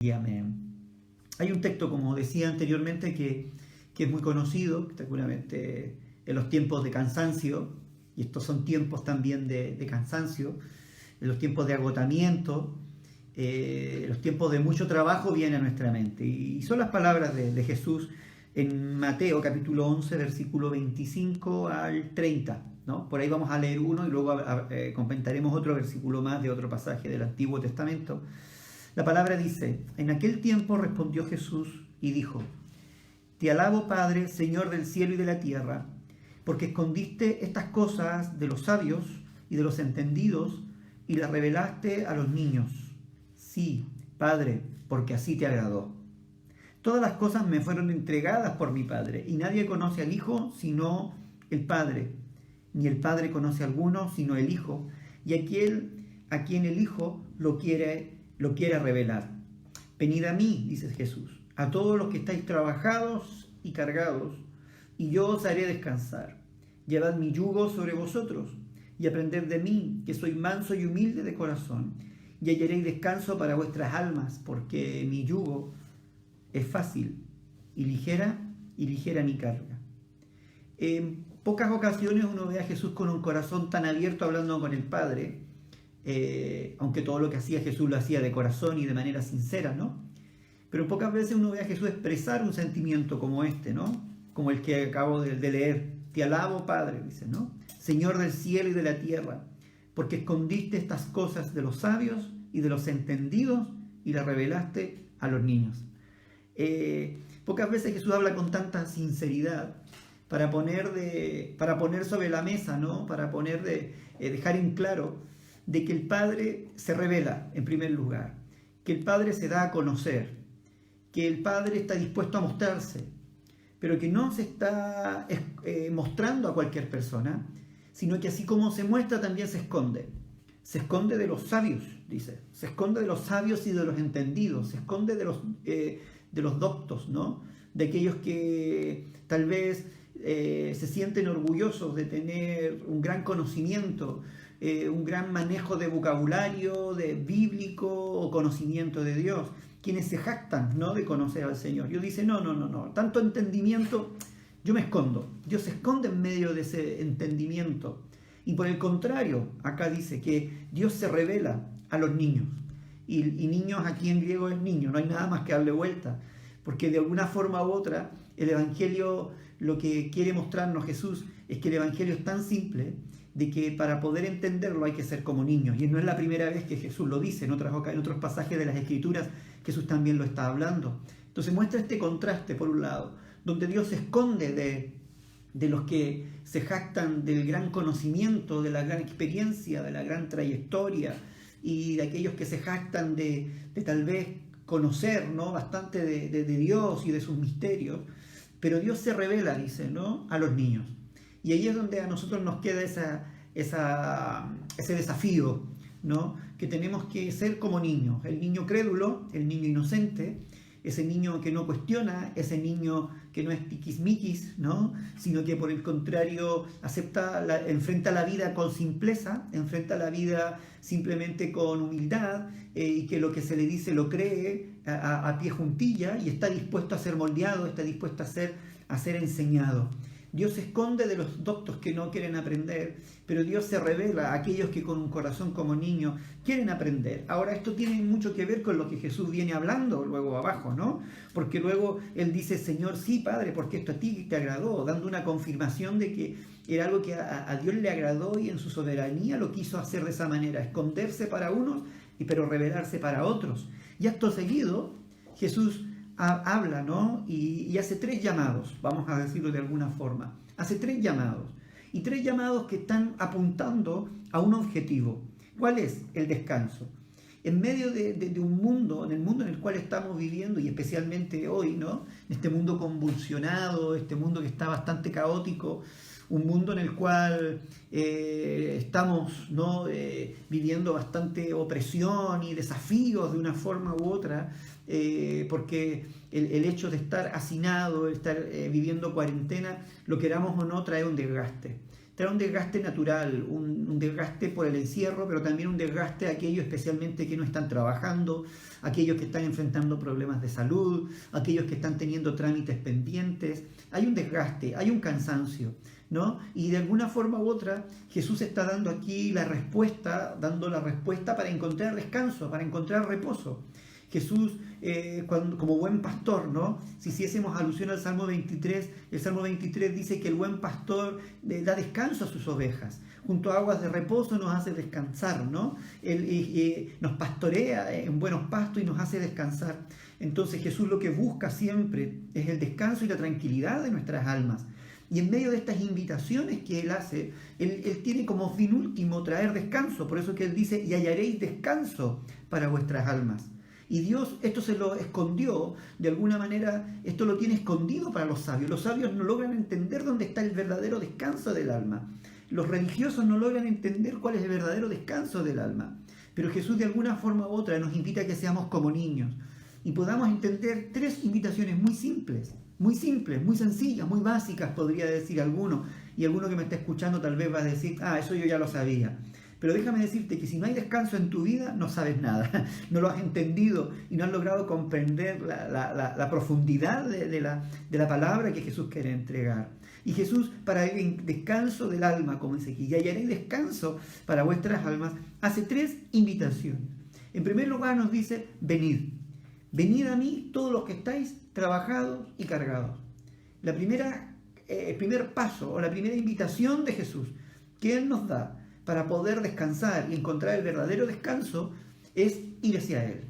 Y amén. Hay un texto, como decía anteriormente, que es muy conocido, seguramente en los tiempos de cansancio, y estos son tiempos también de cansancio, en los tiempos de agotamiento, los tiempos de mucho trabajo vienen a nuestra mente. Y son las palabras de Jesús en Mateo capítulo 11, versículo 25 al 30. ¿No? Por ahí vamos a leer uno y luego comentaremos otro versículo más de otro pasaje del Antiguo Testamento. La palabra dice: en aquel tiempo respondió Jesús y dijo: Te alabo, Padre, Señor del cielo y de la tierra, porque escondiste estas cosas de los sabios y de los entendidos y las revelaste a los niños. Sí, Padre, porque así te agradó. Todas las cosas me fueron entregadas por mi Padre, y nadie conoce al Hijo sino el Padre, ni el Padre conoce a alguno sino el Hijo, y aquel a quien el Hijo lo quiere revelar. Venid a mí, dice Jesús, a todos los que estáis trabajados y cargados, y yo os haré descansar. Llevad mi yugo sobre vosotros, y aprended de mí, que soy manso y humilde de corazón, y hallaréis descanso para vuestras almas, porque mi yugo es fácil y ligera mi carga. En pocas ocasiones uno ve a Jesús con un corazón tan abierto hablando con el Padre, aunque todo lo que hacía Jesús lo hacía de corazón y de manera sincera, ¿no? Pero pocas veces uno ve a Jesús expresar un sentimiento como este, ¿no? Como el que acabo de leer. Te alabo, Padre, dice, ¿no? Señor del cielo y de la tierra, porque escondiste estas cosas de los sabios y de los entendidos y las revelaste a los niños. Pocas veces Jesús habla con tanta sinceridad para poner sobre la mesa, ¿no? Para dejar en claro de que el Padre se revela en primer lugar, que el Padre se da a conocer, que el Padre está dispuesto a mostrarse, pero que no se está mostrando a cualquier persona, sino que así como se muestra también se esconde. Se esconde de los sabios, dice, se esconde de los sabios y de los entendidos, se esconde de los doctos, ¿no? De aquellos que tal vez se sienten orgullosos de tener un gran conocimiento, un gran manejo de vocabulario, de bíblico o conocimiento de Dios, quienes se jactan, ¿no?, de conocer al Señor. Dios dice, no, tanto entendimiento, yo me escondo. Dios se esconde en medio de ese entendimiento. Y por el contrario, acá dice que Dios se revela a los niños. Y niños aquí en griego es niño, no hay nada más que darle vuelta. Porque de alguna forma u otra, el Evangelio, lo que quiere mostrarnos Jesús, es que el Evangelio es tan simple de que para poder entenderlo hay que ser como niños. Y no es la primera vez que Jesús lo dice, en otros pasajes de las Escrituras Jesús también lo está hablando. Entonces muestra este contraste, por un lado, donde Dios se esconde de los que se jactan del gran conocimiento, de la gran experiencia, de la gran trayectoria, y de aquellos que se jactan de tal vez conocer, ¿no?, bastante de Dios y de sus misterios. Pero Dios se revela, dice, ¿no?, a los niños. Y ahí es donde a nosotros nos queda ese desafío, ¿no?, que tenemos que ser como niños. El niño crédulo, el niño inocente, ese niño que no cuestiona, ese niño que no es tiquismiquis, ¿no?, sino que por el contrario enfrenta la vida con simpleza, enfrenta la vida simplemente con humildad, y que lo que se le dice lo cree a pie juntilla y está dispuesto a ser moldeado, está dispuesto a ser enseñado. Dios se esconde de los doctos que no quieren aprender, pero Dios se revela a aquellos que con un corazón como niño quieren aprender. Ahora, esto tiene mucho que ver con lo que Jesús viene hablando luego abajo, ¿no? Porque luego Él dice, Señor, sí, Padre, porque esto a ti te agradó, dando una confirmación de que era algo que a Dios le agradó y en su soberanía lo quiso hacer de esa manera, esconderse para unos, pero revelarse para otros. Y acto seguido, Jesús habla, ¿no?, y hace 3 llamados, vamos a decirlo de alguna forma. Hace 3 llamados, y 3 llamados que están apuntando a un objetivo. ¿Cuál es? El descanso. En medio de un mundo, en el mundo en el cual estamos viviendo, y especialmente hoy, ¿no?, en este mundo convulsionado, este mundo que está bastante caótico, un mundo en el cual estamos, ¿no?, viviendo bastante opresión y desafíos de una forma u otra, porque el hecho de estar hacinado, el estar viviendo cuarentena, lo queramos o no, trae un desgaste. era un desgaste natural, un desgaste por el encierro, pero también un desgaste a aquellos especialmente que no están trabajando, aquellos que están enfrentando problemas de salud, aquellos que están teniendo trámites pendientes. Hay un desgaste, hay un cansancio, ¿no? Y de alguna forma u otra, Jesús está dando aquí dando la respuesta para encontrar descanso, para encontrar reposo. Jesús, como buen pastor, ¿no? Si hiciésemos alusión al Salmo 23, el Salmo 23 dice que el buen pastor da descanso a sus ovejas. Junto a aguas de reposo nos hace descansar, ¿no? Él nos pastorea en buenos pastos y nos hace descansar. Entonces Jesús lo que busca siempre es el descanso y la tranquilidad de nuestras almas. Y en medio de estas invitaciones que Él hace, Él tiene como fin último traer descanso. Por eso que Él dice, y hallaréis descanso para vuestras almas. Y Dios esto se lo escondió, de alguna manera, esto lo tiene escondido para los sabios. Los sabios no logran entender dónde está el verdadero descanso del alma. Los religiosos no logran entender cuál es el verdadero descanso del alma. Pero Jesús de alguna forma u otra nos invita a que seamos como niños y podamos entender 3 invitaciones muy simples, muy sencillas, muy básicas, podría decir alguno. Y alguno que me está escuchando tal vez va a decir, eso yo ya lo sabía. Pero déjame decirte que si no hay descanso en tu vida, no sabes nada, no lo has entendido y no has logrado comprender la profundidad de la palabra que Jesús quiere entregar. Y Jesús, para el descanso del alma, como dice aquí, y hallaréis descanso para vuestras almas, hace 3 invitaciones. En primer lugar nos dice, venid a mí todos los que estáis trabajados y cargados. El primer paso o la primera invitación de Jesús que Él nos da para poder descansar y encontrar el verdadero descanso es ir hacia Él.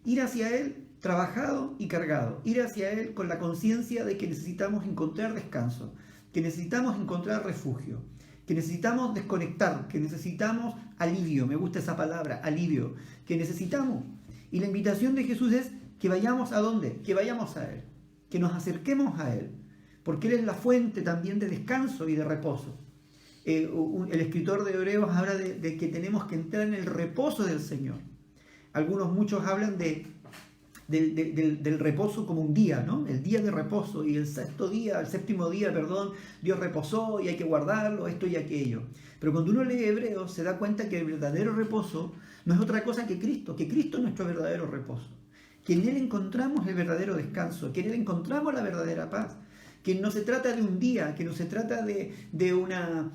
Ir hacia Él trabajado y cargado. Ir hacia Él con la conciencia de que necesitamos encontrar descanso, que necesitamos encontrar refugio, que necesitamos desconectar, que necesitamos alivio. Me gusta esa palabra, alivio, que necesitamos. Y la invitación de Jesús es que vayamos ¿a dónde? Que vayamos a Él, que nos acerquemos a Él, porque Él es la fuente también de descanso y de reposo. El escritor de Hebreos habla de que tenemos que entrar en el reposo del Señor. Muchos hablan del reposo como un día, ¿no? El día de reposo y el séptimo día, Dios reposó y hay que guardarlo, esto y aquello. Pero cuando uno lee Hebreos se da cuenta que el verdadero reposo no es otra cosa que Cristo es nuestro verdadero reposo. Que en Él encontramos el verdadero descanso, que en Él encontramos la verdadera paz. Que no se trata de un día, que no se trata de una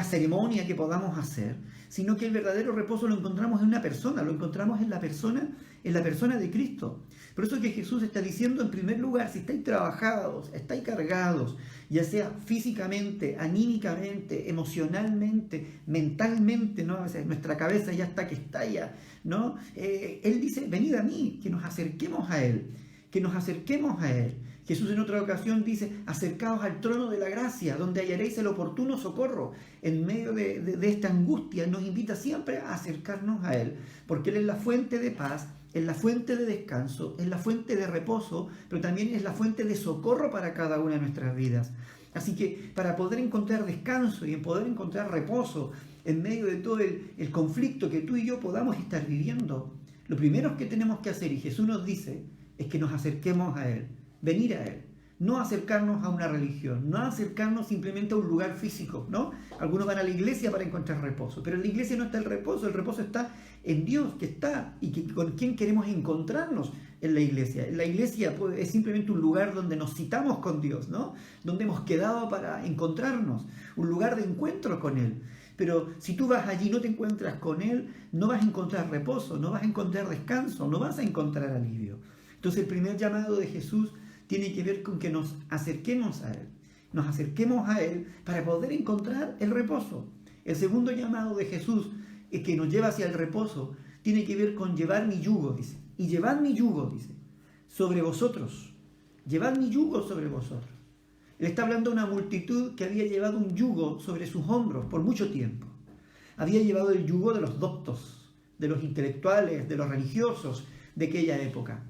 ceremonia que podamos hacer, sino que el verdadero reposo lo encontramos en una persona, lo encontramos en la persona de Cristo. Por eso que Jesús está diciendo en primer lugar, si estáis trabajados, estáis cargados, ya sea físicamente, anímicamente, emocionalmente, mentalmente, ¿no? A veces nuestra cabeza ya está que estalla, ¿no? Él dice, venid a mí, que nos acerquemos a Él, Jesús en otra ocasión dice, acercaos al trono de la gracia, donde hallaréis el oportuno socorro. En medio de esta angustia nos invita siempre a acercarnos a Él, porque Él es la fuente de paz, es la fuente de descanso, es la fuente de reposo, pero también es la fuente de socorro para cada una de nuestras vidas. Así que para poder encontrar descanso y poder encontrar reposo en medio de todo el conflicto que tú y yo podamos estar viviendo, lo primero que tenemos que hacer, y Jesús nos dice, es que nos acerquemos a Él. Venir a Él, no acercarnos a una religión, no acercarnos simplemente a un lugar físico, ¿no? Algunos van a la iglesia para encontrar reposo, pero en la iglesia no está el reposo está en Dios, que está y con quien queremos encontrarnos en la iglesia. La iglesia es simplemente un lugar donde nos citamos con Dios, ¿no? Donde hemos quedado para encontrarnos, un lugar de encuentro con Él. Pero si tú vas allí y no te encuentras con Él, no vas a encontrar reposo, no vas a encontrar descanso, no vas a encontrar alivio. Entonces el primer llamado de Jesús tiene que ver con que nos acerquemos a Él para poder encontrar el reposo. El segundo llamado de Jesús, que nos lleva hacia el reposo, tiene que ver con llevar mi yugo, dice. Y llevad mi yugo, dice, sobre vosotros. Llevad mi yugo sobre vosotros. Él está hablando de una multitud que había llevado un yugo sobre sus hombros por mucho tiempo. Había llevado el yugo de los doctos, de los intelectuales, de los religiosos de aquella época.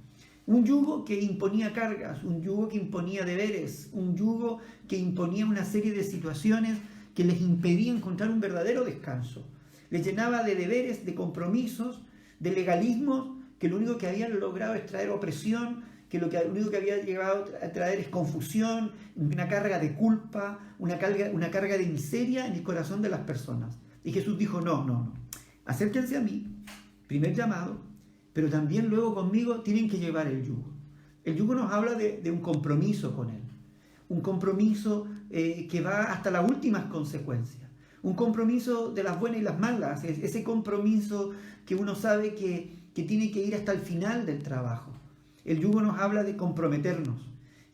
Un yugo que imponía cargas, un yugo que imponía deberes, un yugo que imponía una serie de situaciones que les impedía encontrar un verdadero descanso. Les llenaba de deberes, de compromisos, de legalismos, que lo único que habían logrado es traer opresión, que lo único que había llegado a traer es confusión, una carga de culpa, una carga de miseria en el corazón de las personas. Y Jesús dijo, no, acérquense a mí, primer llamado, pero también luego conmigo tienen que llevar el yugo. El yugo nos habla de un compromiso con Él, un compromiso que va hasta las últimas consecuencias, un compromiso de las buenas y las malas, ese compromiso que uno sabe que tiene que ir hasta el final del trabajo. El yugo nos habla de comprometernos.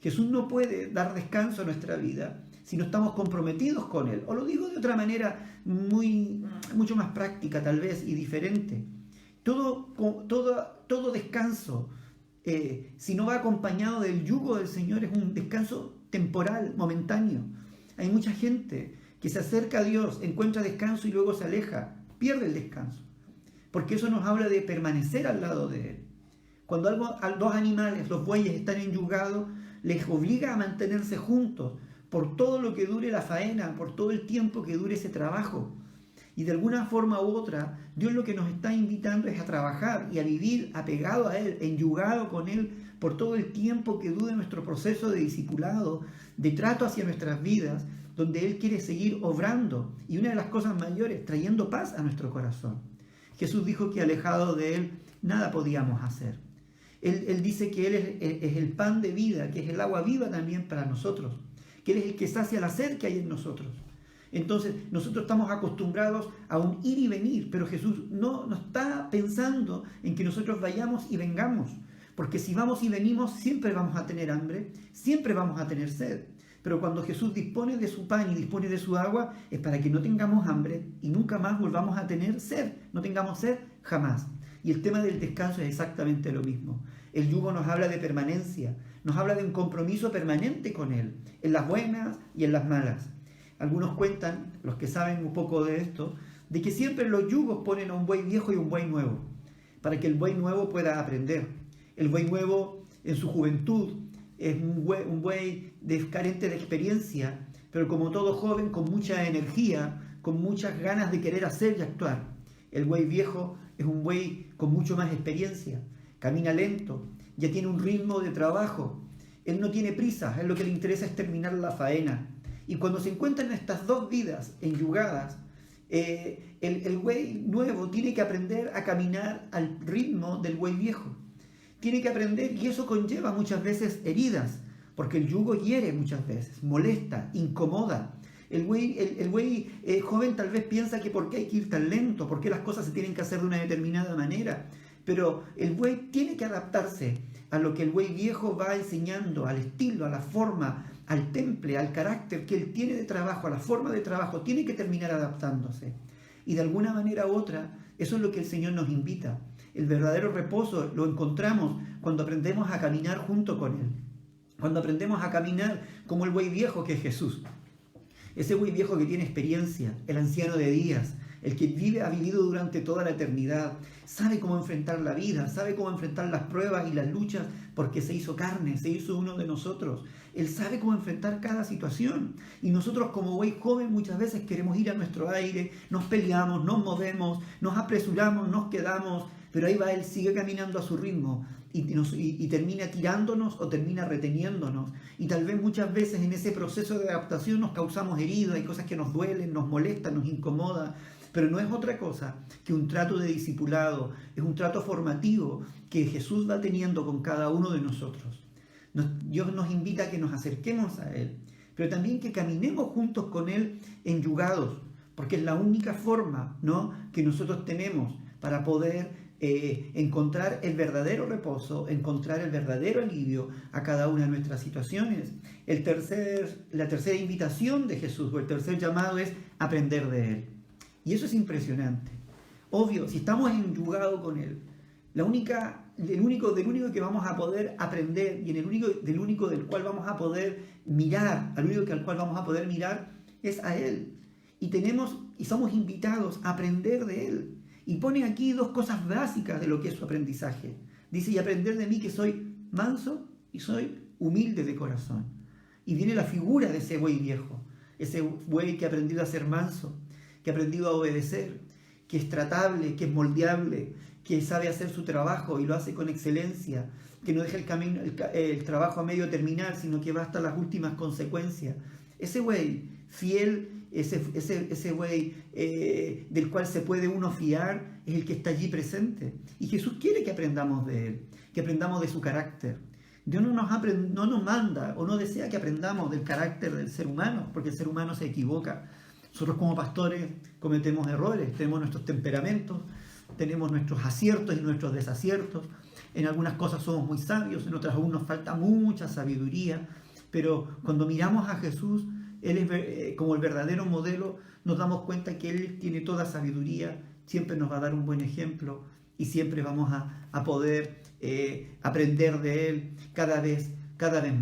Jesús no puede dar descanso a nuestra vida si no estamos comprometidos con Él. O lo digo de otra manera mucho más práctica tal vez y diferente. Todo descanso, si no va acompañado del yugo del Señor, es un descanso temporal, momentáneo. Hay mucha gente que se acerca a Dios, encuentra descanso y luego se aleja, pierde el descanso. Porque eso nos habla de permanecer al lado de Él. Cuando dos animales, los bueyes, están enyugados, les obliga a mantenerse juntos por todo lo que dure la faena, por todo el tiempo que dure ese trabajo. Y de alguna forma u otra, Dios lo que nos está invitando es a trabajar y a vivir apegado a Él, enyugado con Él por todo el tiempo que dure nuestro proceso de discipulado, de trato hacia nuestras vidas, donde Él quiere seguir obrando. Y una de las cosas mayores, trayendo paz a nuestro corazón. Jesús dijo que alejado de Él nada podíamos hacer. Él dice que Él es el pan de vida, que es el agua viva también para nosotros, que Él es el que sacia la sed que hay en nosotros. Entonces, nosotros estamos acostumbrados a un ir y venir, pero Jesús no está pensando en que nosotros vayamos y vengamos, porque si vamos y venimos, siempre vamos a tener hambre, siempre vamos a tener sed. Pero cuando Jesús dispone de su pan y dispone de su agua, es para que no tengamos hambre y nunca más volvamos a tener sed, no tengamos sed jamás. Y el tema del descanso es exactamente lo mismo. El yugo nos habla de permanencia, nos habla de un compromiso permanente con Él, en las buenas y en las malas. Algunos cuentan, los que saben un poco de esto, de que siempre los yugos ponen a un buey viejo y un buey nuevo, para que el buey nuevo pueda aprender. El buey nuevo en su juventud es un buey carente de experiencia, pero como todo joven, con mucha energía, con muchas ganas de querer hacer y actuar. El buey viejo es un buey con mucho más experiencia, camina lento, ya tiene un ritmo de trabajo, él no tiene prisa, a él lo que le interesa es terminar la faena. Y cuando se encuentran estas dos vidas enyugadas, el buey nuevo tiene que aprender a caminar al ritmo del buey viejo. Tiene que aprender, y eso conlleva muchas veces heridas, porque el yugo hiere muchas veces, molesta, incomoda. El buey joven tal vez piensa que por qué hay que ir tan lento, por qué las cosas se tienen que hacer de una determinada manera. Pero el buey tiene que adaptarse a lo que el buey viejo va enseñando, al estilo, a la forma, al temple, al carácter que él tiene de trabajo, a la forma de trabajo, tiene que terminar adaptándose. Y de alguna manera u otra, eso es lo que el Señor nos invita. El verdadero reposo lo encontramos cuando aprendemos a caminar junto con Él. Cuando aprendemos a caminar como el buey viejo que es Jesús. Ese buey viejo que tiene experiencia, el anciano de días, el que ha vivido durante toda la eternidad, sabe cómo enfrentar la vida, sabe cómo enfrentar las pruebas y las luchas, porque se hizo carne, se hizo uno de nosotros. Él sabe cómo enfrentar cada situación. Y nosotros como buey joven muchas veces queremos ir a nuestro aire, nos peleamos, nos movemos, nos apresuramos, nos quedamos, pero ahí va Él, sigue caminando a su ritmo y termina tirándonos o termina reteniéndonos. Y tal vez muchas veces en ese proceso de adaptación nos causamos heridos, hay cosas que nos duelen, nos molestan, nos incomodan. Pero no es otra cosa que un trato de discipulado, es un trato formativo que Jesús va teniendo con cada uno de nosotros. Dios nos invita a que nos acerquemos a Él, pero también que caminemos juntos con Él enyugados, porque es la única forma, ¿no?, que nosotros tenemos para poder encontrar el verdadero reposo, encontrar el verdadero alivio a cada una de nuestras situaciones. La tercera invitación de Jesús, o el tercer llamado, es aprender de Él. Y eso es impresionante. Obvio, si estamos enyugados con Él, del único que vamos a poder aprender y del único del cual vamos a poder mirar, al cual vamos a poder mirar es a Él. Y somos invitados a aprender de Él. Y pone aquí dos cosas básicas de lo que es su aprendizaje. Dice, y aprender de mí que soy manso y soy humilde de corazón. Y viene la figura de ese buey viejo, ese buey que ha aprendido a ser manso, que ha aprendido a obedecer, que es tratable, que es moldeable, que sabe hacer su trabajo y lo hace con excelencia, que no deja el trabajo a medio terminar, sino que va hasta las últimas consecuencias. Ese güey fiel, ese güey del cual se puede uno fiar, es el que está allí presente. Y Jesús quiere que aprendamos de él, que aprendamos de su carácter. Dios no nos manda o no desea que aprendamos del carácter del ser humano, porque el ser humano se equivoca. Nosotros como pastores cometemos errores, tenemos nuestros temperamentos, tenemos nuestros aciertos y nuestros desaciertos. En algunas cosas somos muy sabios, en otras aún nos falta mucha sabiduría, pero cuando miramos a Jesús, Él es como el verdadero modelo, nos damos cuenta que Él tiene toda sabiduría, siempre nos va a dar un buen ejemplo y siempre vamos a poder aprender de Él cada vez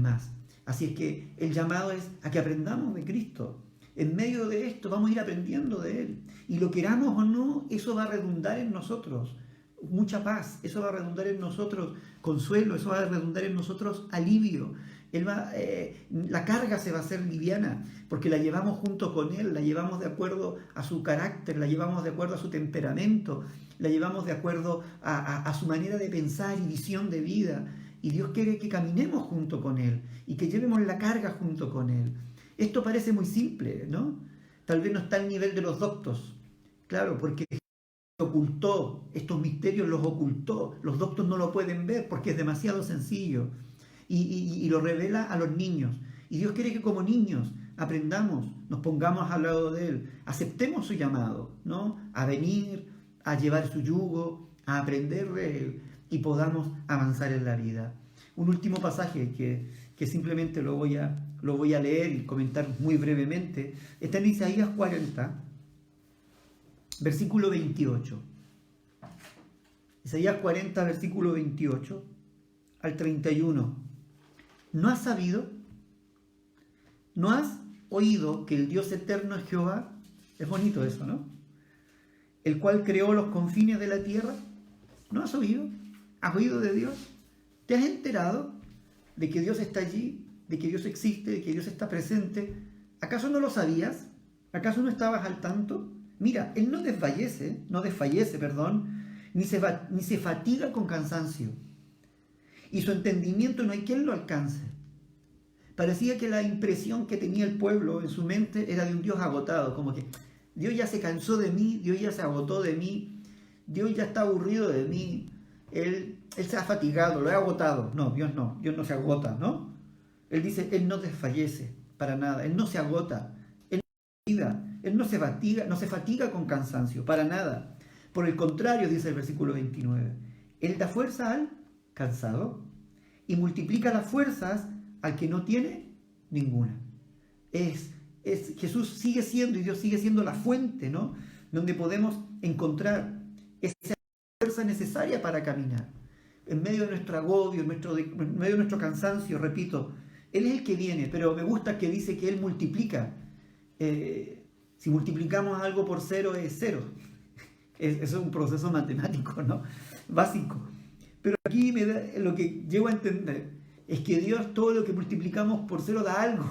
más. Así es que el llamado es a que aprendamos de Cristo. En medio de esto vamos a ir aprendiendo de Él. Y lo queramos o no, eso va a redundar en nosotros mucha paz, eso va a redundar en nosotros consuelo, eso va a redundar en nosotros alivio. La carga se va a hacer liviana porque la llevamos junto con Él, la llevamos de acuerdo a su carácter, la llevamos de acuerdo a su temperamento, la llevamos de acuerdo a su manera de pensar y visión de vida. Y Dios quiere que caminemos junto con Él y que llevemos la carga junto con Él. Esto parece muy simple, ¿no? Tal vez no está al nivel de los doctos, claro, porque ocultó, estos misterios los ocultó, los doctos no lo pueden ver porque es demasiado sencillo y lo revela a los niños. Y Dios quiere que como niños aprendamos, nos pongamos al lado de Él, aceptemos su llamado, ¿no? A venir, a llevar su yugo, a aprender de Él y podamos avanzar en la vida. Un último pasaje que simplemente lo voy a leer y comentar muy brevemente, está en Isaías 40, versículo 28. Isaías 40, versículo 28 al 31. ¿No has sabido? ¿No has oído que el Dios eterno es Jehová? Es bonito eso, ¿no? El cual creó los confines de la tierra. ¿No has oído? ¿Has oído de Dios? ¿Te has enterado de que Dios está allí? ¿De que Dios existe? ¿De que Dios está presente? ¿Acaso no lo sabías? ¿Acaso no estabas al tanto? Mira, Él no desfallece, ni se fatiga con cansancio. Y su entendimiento no hay quien lo alcance. Parecía que la impresión que tenía el pueblo en su mente era de un Dios agotado, como que Dios ya se cansó de mí, Dios ya se agotó de mí, Dios ya está aburrido de mí, Él se ha fatigado, lo he agotado. No, Dios no se agota, ¿no? Él dice, Él no desfallece para nada, Él no se agota, Él no se fatiga con cansancio, para nada. Por el contrario, dice el versículo 29, Él da fuerza al cansado y multiplica las fuerzas al que no tiene ninguna. Jesús sigue siendo y Dios sigue siendo la fuente, ¿no? Donde podemos encontrar esa fuerza necesaria para caminar. En medio de nuestro agobio, en medio de nuestro cansancio, repito, Él es el que viene, pero me gusta que dice que Él multiplica. Si multiplicamos algo por cero es cero. Eso es un proceso matemático, ¿no? Básico. Pero aquí lo que llego a entender es que Dios todo lo que multiplicamos por cero da algo.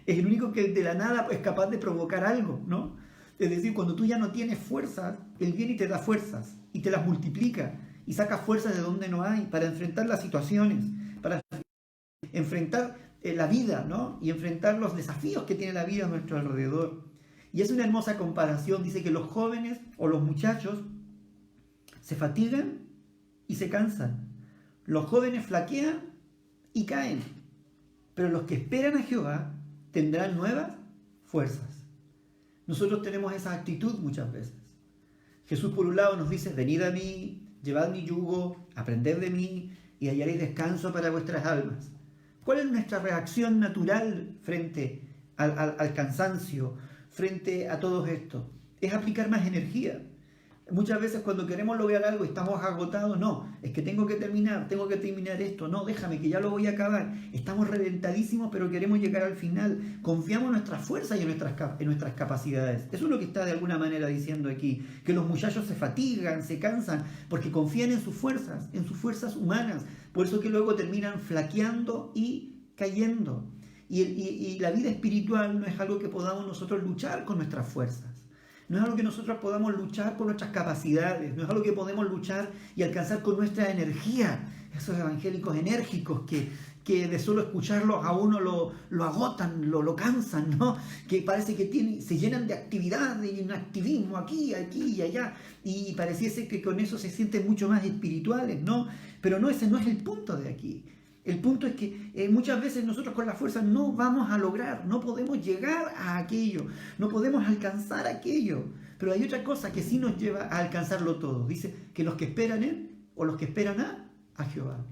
Es el único que de la nada es capaz de provocar algo, ¿no? Es decir, cuando tú ya no tienes fuerzas, Él viene y te da fuerzas y te las multiplica y saca fuerzas de donde no hay para enfrentar las situaciones, para enfrentar la vida, ¿no? Y enfrentar los desafíos que tiene la vida a nuestro alrededor. Y es una hermosa comparación. Dice que los jóvenes o los muchachos se fatigan y se cansan. Los jóvenes flaquean y caen. Pero los que esperan a Jehová tendrán nuevas fuerzas. Nosotros tenemos esa actitud muchas veces. Jesús por un lado nos dice, venid a mí, llevad mi yugo, aprended de mí y hallaréis descanso para vuestras almas. ¿Cuál es nuestra reacción natural frente al cansancio, frente a todo esto? Es aplicar más energía. Muchas veces cuando queremos lograr algo y estamos agotados, no, es que tengo que terminar esto, no, déjame que ya lo voy a acabar. Estamos reventadísimos, pero queremos llegar al final. Confiamos en nuestras fuerzas y en nuestras capacidades. Eso es lo que está de alguna manera diciendo aquí, que los muchachos se fatigan, se cansan, porque confían en sus fuerzas humanas. Por eso que luego terminan flaqueando y cayendo. Y la vida espiritual no es algo que podamos nosotros luchar con nuestras fuerzas. no es algo que nosotros podamos luchar por nuestras capacidades, no es algo que podemos luchar y alcanzar con nuestra energía. Esos evangélicos enérgicos que de solo escucharlos a uno lo agotan, lo cansan, ¿no? Que parece que se llenan de actividad, de un activismo aquí y allá, y pareciese que con eso se sienten mucho más espirituales, ¿no? Pero no, ese no es el punto de aquí. El punto es que muchas veces nosotros con la fuerza no vamos a lograr, no podemos llegar a aquello, no podemos alcanzar aquello. Pero hay otra cosa que sí nos lleva a alcanzarlo todo. Dice que los que esperan en, o los que esperan a Jehová.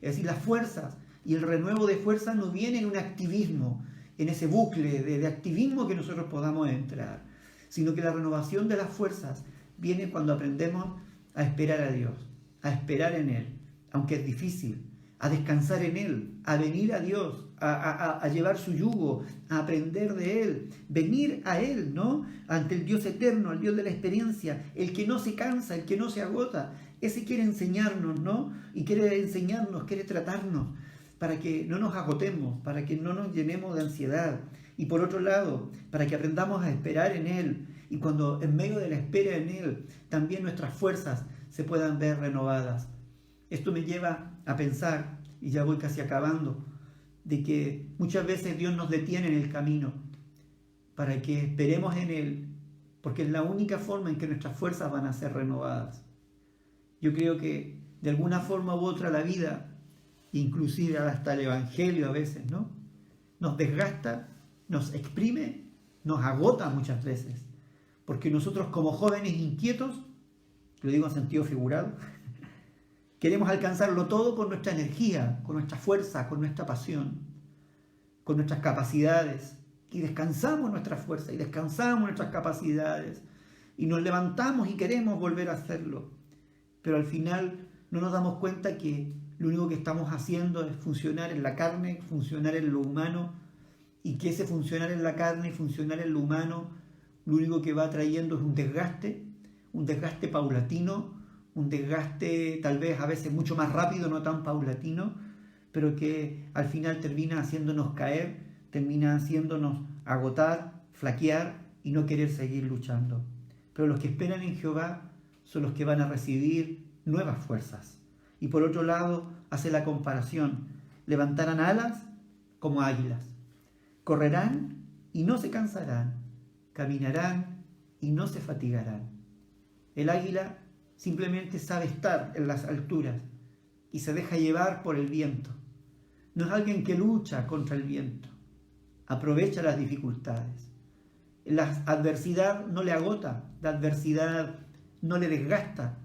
Es decir, las fuerzas y el renuevo de fuerzas no viene en un activismo, en ese bucle de activismo que nosotros podamos entrar, sino que la renovación de las fuerzas viene cuando aprendemos a esperar a Dios, a esperar en Él, aunque es difícil, a descansar en Él, a venir a Dios, a llevar su yugo, a aprender de Él, venir a Él, ¿no? Ante el Dios eterno, el Dios de la experiencia, el que no se cansa, el que no se agota. Ese quiere enseñarnos, ¿no? Y quiere enseñarnos, quiere tratarnos, para que no nos agotemos, para que no nos llenemos de ansiedad. Y por otro lado, para que aprendamos a esperar en Él. Y cuando en medio de la espera en Él, también nuestras fuerzas se puedan ver renovadas. Esto me lleva a pensar, y ya voy casi acabando, de que muchas veces Dios nos detiene en el camino para que esperemos en Él, porque es la única forma en que nuestras fuerzas van a ser renovadas. Yo creo que de alguna forma u otra la vida, inclusive hasta el Evangelio a veces, ¿no? Nos desgasta, nos exprime, nos agota muchas veces, porque nosotros como jóvenes inquietos, lo digo en sentido figurado, queremos alcanzarlo todo con nuestra energía, con nuestra fuerza, con nuestra pasión, con nuestras capacidades. Y descansamos nuestra fuerza y descansamos nuestras capacidades. Y nos levantamos y queremos volver a hacerlo. Pero al final no nos damos cuenta que lo único que estamos haciendo es funcionar en la carne, funcionar en lo humano. Y que ese funcionar en la carne y funcionar en lo humano, lo único que va trayendo es un desgaste paulatino, un desgaste tal vez a veces mucho más rápido, no tan paulatino, pero que al final termina haciéndonos caer, termina haciéndonos agotar, flaquear y no querer seguir luchando. Pero los que esperan en Jehová son los que van a recibir nuevas fuerzas. Y por otro lado, hace la comparación: levantarán alas como águilas, correrán y no se cansarán, caminarán y no se fatigarán. El águila simplemente sabe estar en las alturas y se deja llevar por el viento. No es alguien que lucha contra el viento, aprovecha las dificultades. La adversidad no le agota, la adversidad no le desgasta,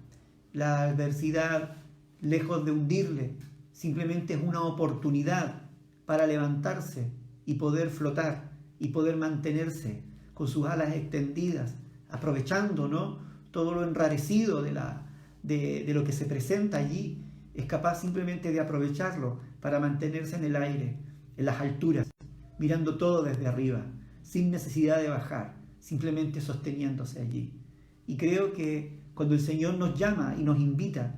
la adversidad, lejos de hundirle, simplemente es una oportunidad para levantarse y poder flotar y poder mantenerse con sus alas extendidas, aprovechando, ¿no?, todo lo enrarecido de lo que se presenta allí. Es capaz simplemente de aprovecharlo para mantenerse en el aire, en las alturas, mirando todo desde arriba, sin necesidad de bajar, simplemente sosteniéndose allí. Y creo que cuando el Señor nos llama y nos invita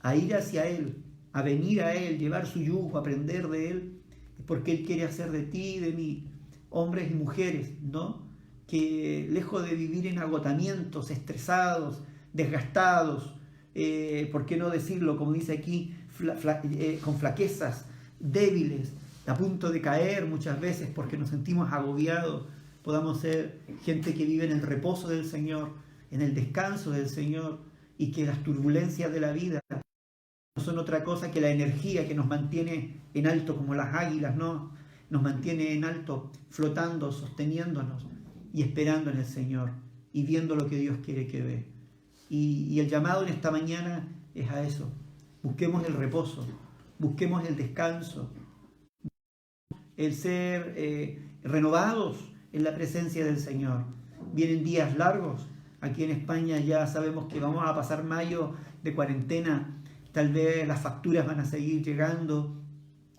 a ir hacia Él, a venir a Él, llevar su yugo, aprender de Él, es porque Él quiere hacer de ti y de mí hombres y mujeres, ¿no?, que lejos de vivir en agotamientos, estresados, desgastados, ¿por qué no decirlo, como dice aquí, con flaquezas, débiles, a punto de caer muchas veces porque nos sentimos agobiados, podamos ser gente que vive en el reposo del Señor, en el descanso del Señor, y que las turbulencias de la vida no son otra cosa que la energía que nos mantiene en alto como las águilas, ¿no? Nos mantiene en alto, flotando, sosteniéndonos y esperando en el Señor y viendo lo que Dios quiere que ve. Y el llamado en esta mañana es a eso. Busquemos el reposo, busquemos el descanso, el ser renovados en la presencia del Señor. Vienen días largos. Aquí en España ya sabemos que vamos a pasar mayo de cuarentena. Tal vez las facturas van a seguir llegando,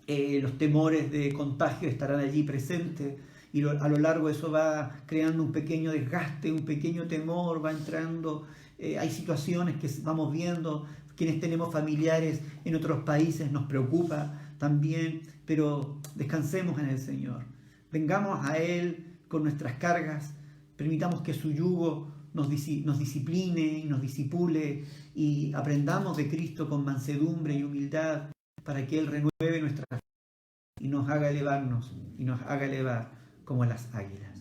los temores de contagio estarán allí presentes. Y a lo largo eso va creando un pequeño desgaste, un pequeño temor, va entrando, hay situaciones que vamos viendo, quienes tenemos familiares en otros países nos preocupa también, pero descansemos en el Señor, vengamos a Él con nuestras cargas, permitamos que su yugo nos discipline y nos disipule y aprendamos de Cristo con mansedumbre y humildad para que Él renueve nuestra fe y nos haga elevarnos y nos haga elevar como las águilas.